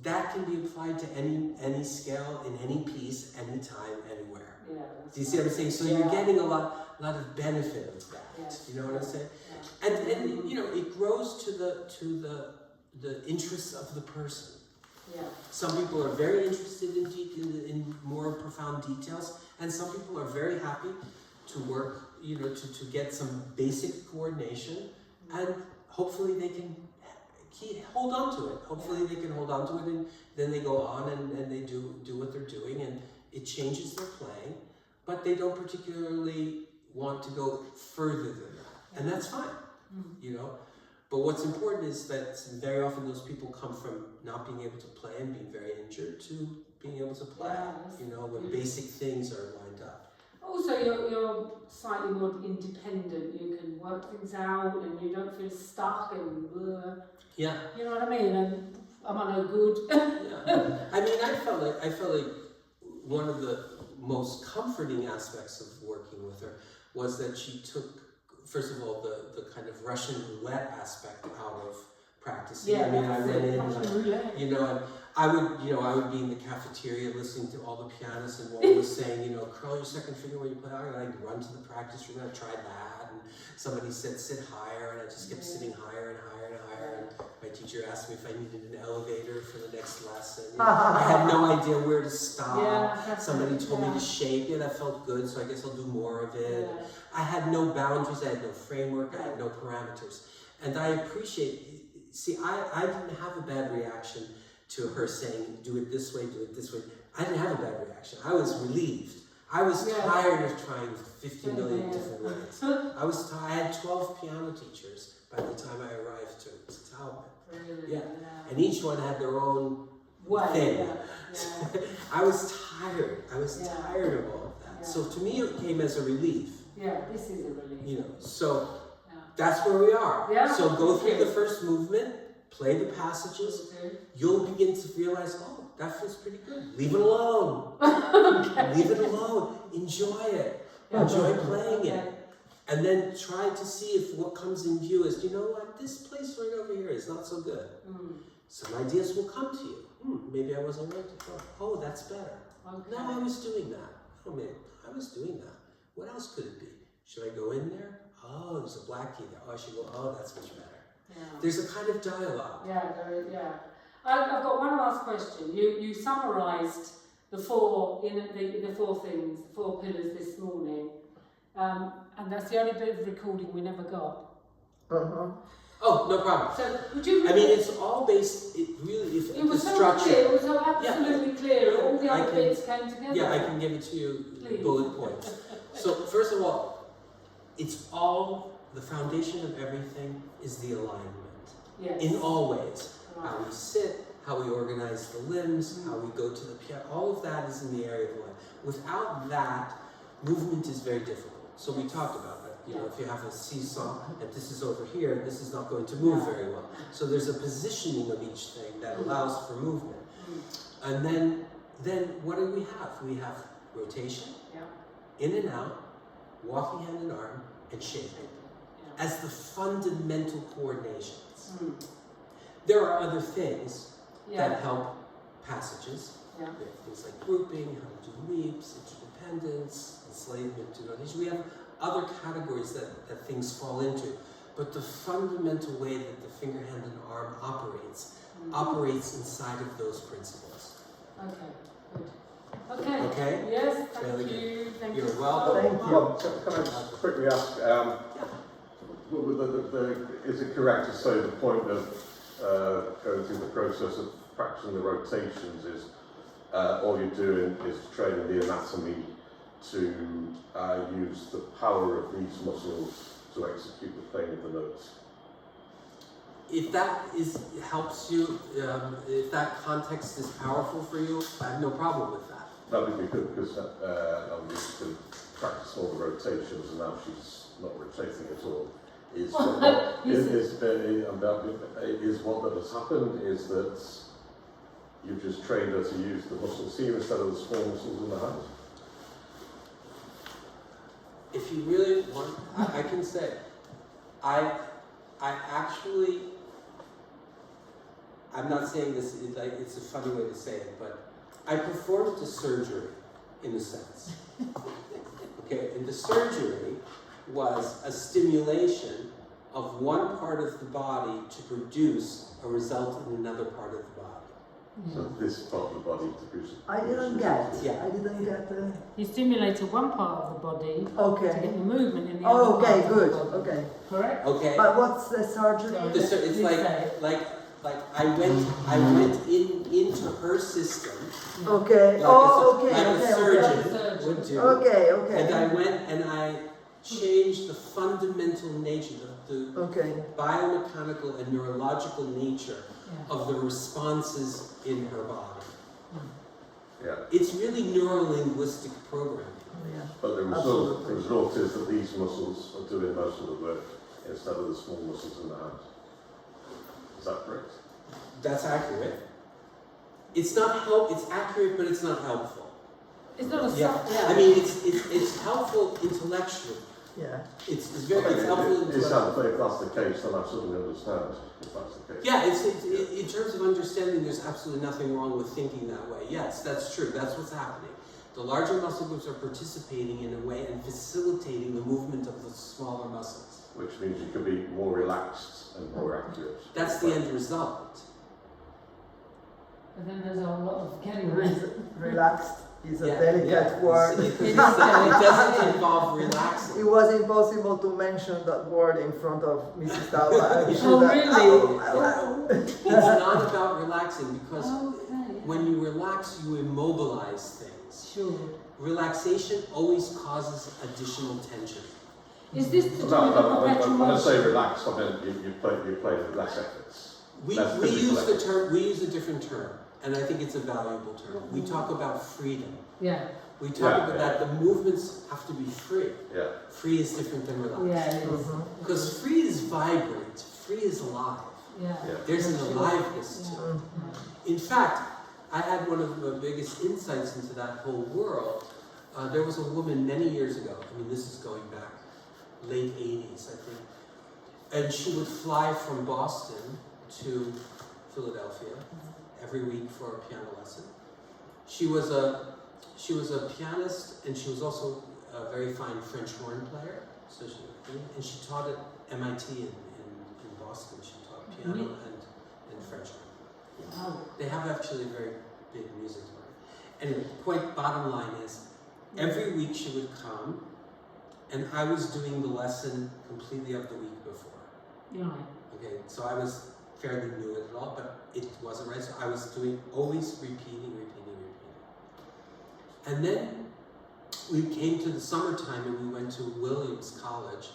That can be applied to any scale, in any piece, anytime, anywhere. Yeah. Do you see what I'm saying? So you're getting a lot of benefit of that. Yes. You know what I'm saying? Yeah. And it grows to the the interests of the person. Yeah. Some people are very interested in more profound details, and some people are very happy to work, to get some basic coordination, and hopefully they can hold on to it. Hopefully they can hold on to it, and then they go on and they do what they're doing, and it changes their playing, but they don't particularly want to go further than that, and that's fine, But what's important is that very often those people come from not being able to play and being very injured to being able to play, when basic things are lined up. Also, you're slightly more independent. You can work things out, and you don't feel stuck and Yeah. You know what I mean? And am I no good? Yeah. I mean, I felt like one of the most comforting aspects of working with her was that she took, first of all, the kind of Russian roulette aspect out of practicing. Yeah, I mean, I went in, Russian roulette. and I would be in the cafeteria listening to all the pianists, and one was saying, curl your second finger when you play, and I'd run to the practice room and I tried that, and somebody said sit higher, and I just kept sitting higher and higher and higher, and my teacher asked me if I needed an elevator for the next lesson. I had no idea where to stop. Somebody told me to shake it, that felt good, so I guess I'll do more of it. Yeah. I had no boundaries, I had no framework, I had no parameters. And I appreciate, I didn't have a bad reaction to her saying, do it this way, do it this way. I didn't have a bad reaction. I was relieved. I was tired of trying 50 million different ways. I had 12 piano teachers by the time I arrived to Talbot. Really? Yeah. And each one had their own thing. Yeah. I was tired. I was tired of all of that. Yeah. So to me it came as a relief. Yeah, this is a relief. So that's where we are. Yeah. So go through the first movement, play the passages, you'll begin to realize, oh, that feels pretty good. Leave it alone. Leave it alone. Enjoy it. Enjoy playing it. And then try to see if what comes in view is, this place right over here is not so good. Some ideas will come to you. Maybe I wasn't right before. Oh, that's better. Okay. No, I was doing that. Oh, maybe I was doing that. What else could it be? Should I go in there? Oh, there's a black key there. Oh, I should go, oh, that's much better. Yeah. There's a kind of dialogue. I've got one last question. You summarised the four things, the four pillars this morning, and that's the only bit of recording we never got. Oh, no problem. So would you? I mean, it's all based. It was so structure. clear. It was so absolutely clear. All the I other can- bits came together. Yeah, I can give it to you. Please. Bullet points. So first of all, it's all the foundation of everything is the alignment. Yes. In all ways. Right. How we sit, how we organize the limbs, how we go to the piano, all of that is in the area of life. Without that, movement is very difficult. So we talked about that. If you have a seesaw and this is over here, this is not going to move very well. So there's a positioning of each thing that allows for movement. And then what do we have? We have rotation, in and out, walking hand in arm, and shaping as the fundamental coordinations. There are other things that help passages. We have things like grouping, how to do leaps, interdependence, enslavement to notation. We have other categories that things fall into. But the fundamental way that the finger, hand, and arm operates inside of those principles. Okay, good. Okay. Yes, thank you. Thank you. You're welcome. Thank you. Can I just quickly ask, is it correct to say the point of going through the process of practicing the rotations is all you're doing is training the anatomy to use the power of these muscles to execute the playing of the notes? If that helps you, if that context is powerful for you, I have no problem with that. That would be good because I'm used to practice all the rotations and now she's not rotating at all. Is what that has happened is that you've just trained her to use the muscles here instead of the small muscles in the hand? If you really want, I can say, I actually, I'm not saying this, it's a funny way to say it, but I performed the surgery in a sense. Okay, and the surgery was a stimulation of one part of the body to produce a result in another part of the body. So this part of the body to produce. I didn't get. Yeah. I didn't get the. You stimulated one part of the body to Okay. get the movement in the Oh, other okay, part good. of the body. Okay. Correct? Okay? But what's the surgery? It's like I went into her system Okay. like Oh, okay. like a Okay. surgeon okay. would do. Okay. Okay. And I went and I changed the fundamental nature, the Okay. biomechanical and neurological nature Yeah. of the responses in her body. Yeah. It's really neuro-linguistic programming. Yeah. But the Absolutely. result is that these muscles are doing most of the work instead of the small muscles in the hand. Is that correct? That's accurate. It's accurate, but it's not helpful. It's not a Yeah. I mean, it's helpful intellectually. Yeah. It's Okay, helpful It's intellectually. helpful if that's the case, then I suddenly understand if that's the case. Yeah, in terms of understanding, there's absolutely nothing wrong with thinking that way. Yes, that's true. That's what's happening. The larger muscle groups are participating in a way and facilitating the movement of the smaller muscles. Which means you can be more relaxed and more accurate. That's the end result. But then there's a lot of getting Relaxed is a Yeah, delicate yeah. word. It doesn't involve relaxing. It was impossible to mention that word in front of Mrs. Tauba. Oh, really? It's not about relaxing because Okay. when you relax, you immobilize things. Sure. Relaxation always causes additional tension. Is this to do with No, the no, perpetual when I say motion? relaxed, I mean you play with less efforts. We That's use the physical term. We use a different term, and I think it's a valuable term. We talk about freedom. Yeah. We talk Yeah, about yeah. that the movements have to be free. Yeah. Free is different than relaxed. Yeah, it is. Because free is vibrant. Free is alive. Yeah. Yeah. There's an aliveness to it. Yeah. In fact, I had one of the biggest insights into that whole world. There was a woman many years ago, I mean this is going back late 80s I think, and she would fly from Boston to Philadelphia every week for a piano lesson. She was a pianist and she was also a very fine French horn player, so and she taught at MIT in Boston. She taught piano and French horn. Oh. They have actually a very big music department. Anyway, bottom line is, every week she would come, and I was doing the lesson completely of the week before. Yeah. Okay, so I was fairly new at it all, but it wasn't right, so I was doing, always repeating. And then we came to the summertime and we went to Williams College,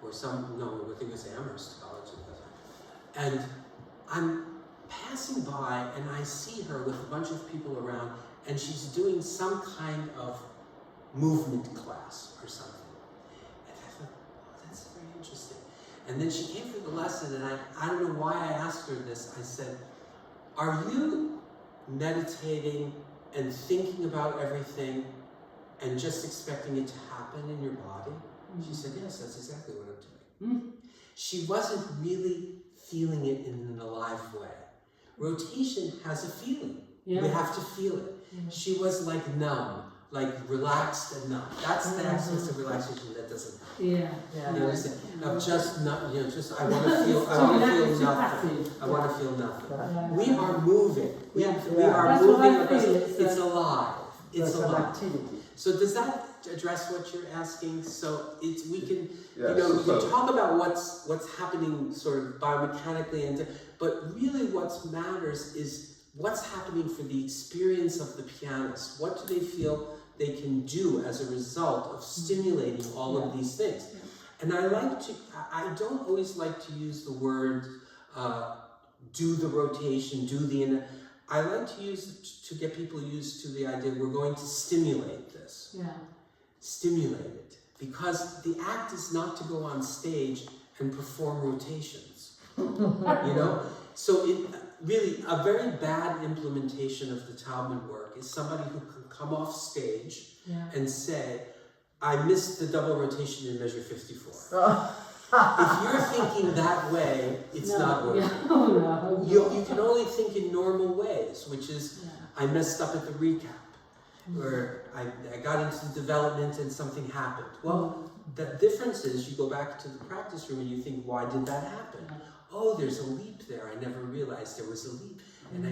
or I think it was Amherst College at the time. And I'm passing by and I see her with a bunch of people around and she's doing some kind of movement class or something. And I thought, oh, that's very interesting. And then she came for the lesson and I don't know why I asked her this. I said, are you meditating and thinking about everything and just expecting it to happen in your body? She said, yes, that's exactly what I'm doing. She wasn't really feeling it in an alive way. Rotation has a feeling. Yeah. We have to feel it. She was like numb, like relaxed and numb. That's the essence of relaxation that doesn't happen. Yeah. Yeah. You understand? Of just not, I want to feel, nothing. I want to feel nothing. We are moving. We are That's moving. what I feel. It's alive. It's That's an alive. activity. So does that address what you're asking? So we can, Yes, we so- can talk about what's happening sort of biomechanically, but really what matters is what's happening for the experience of the pianist. What do they feel they can do as a result of stimulating all of these things? And I don't always like to use the word do the rotation, I like to use it to get people used to the idea we're going to stimulate this. Yeah. Stimulate it. Because the act is not to go on stage and perform rotations. So really, a very bad implementation of the Taubman work is somebody who can come off stage and say, I missed the double rotation in measure 54. If you're thinking that way, it's not working. Yeah. Oh, no. You can only think in normal ways, which is, I messed up at the recap. or I got into development and something happened. Well, the difference is you go back to the practice room and you think, why did that happen? Oh, there's a leap there. I never realized there was a leap, and I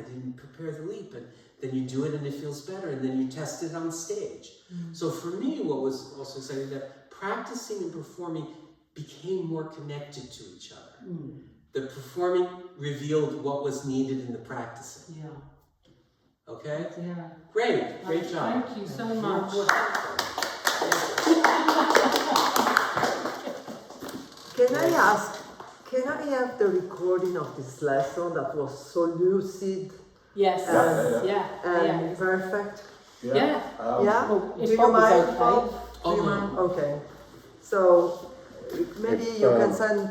didn't prepare the leap. And then you do it and it feels better, and then you test it on stage. So for me, what was also exciting that practicing and performing became more connected to each other. The performing revealed what was needed in the practicing. Yeah. Okay? Yeah. Great job. Thank you so much. Can I have the recording of this lesson that was so lucid Yes. and Yeah. perfect? Yeah. Yeah? Well, Do if you Bob is mind, okay. Bob? Do you Oh, no. mind? Okay. So maybe If, you can send